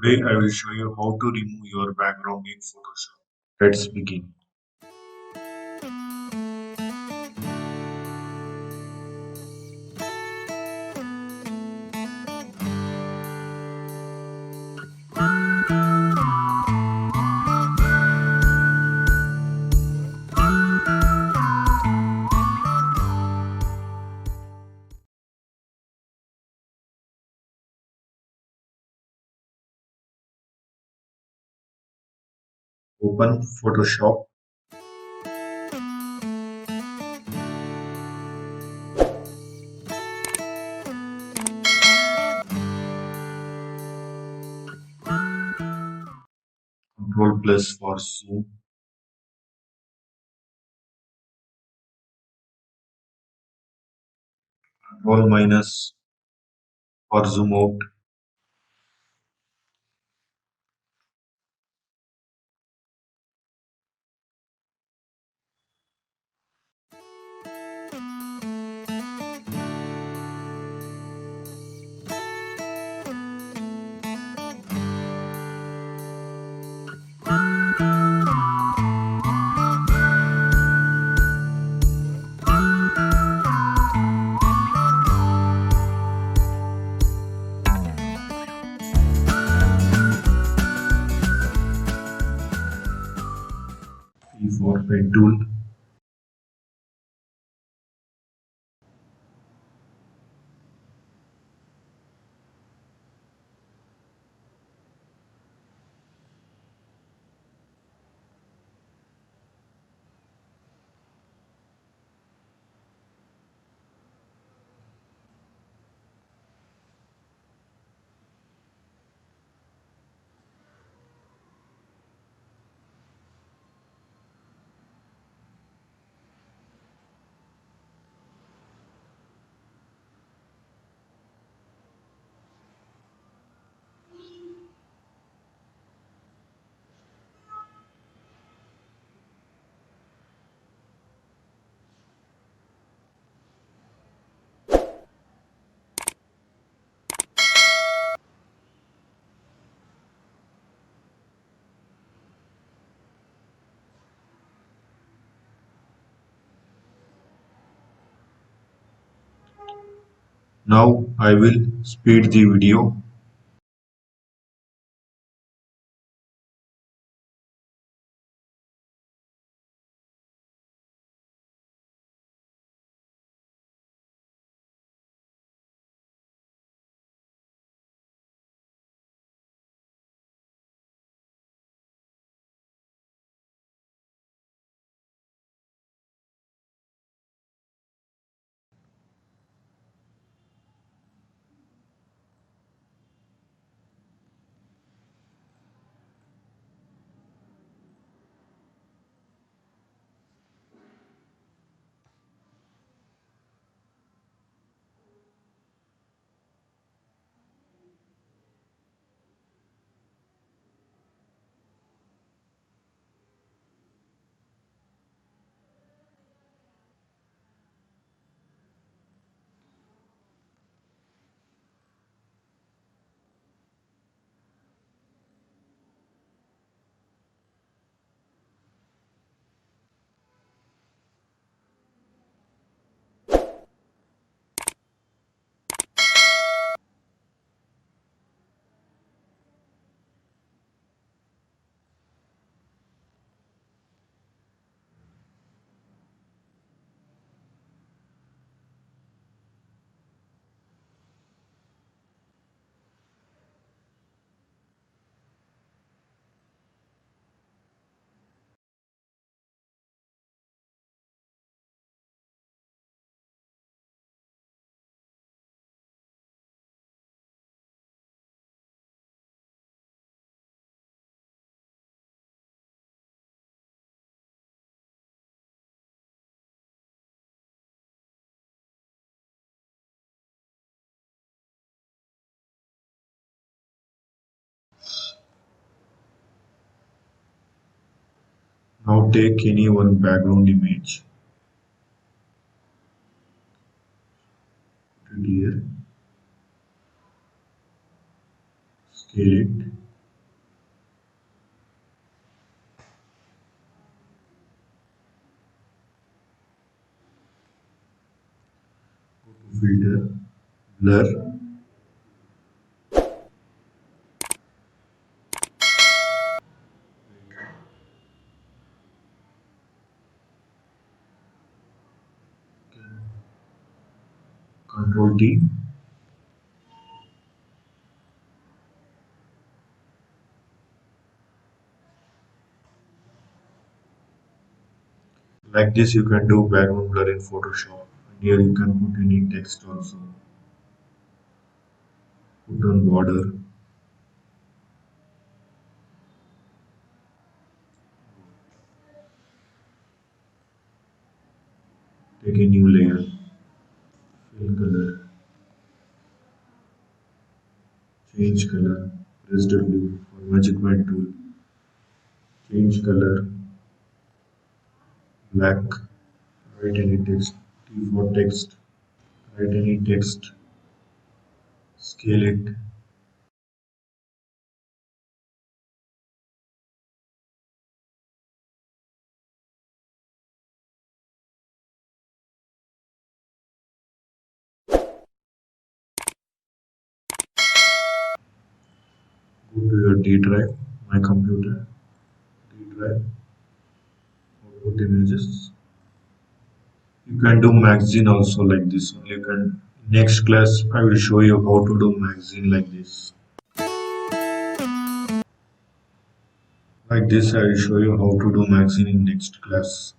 Today I will show you how to remove your background in Photoshop. Let's begin. Open Photoshop. Control plus for zoom. Control minus for zoom out. P for pen tool. Now I will speed the video. Now take any one background image. Put it here. Scale it. filter, blur, Control T. Like this, you can do background blur in Photoshop. And here you can put any text also. Put on border, take a new layer, fill color, change color, press W for magic wand tool, change color, black, write any text, T for text, write any text, scale it, go to your D drive, my computer, D drive, output images. You can do magazine also like this. You can next class I will show you how to do magazine like this. Like this I will show you how to do magazine in next class.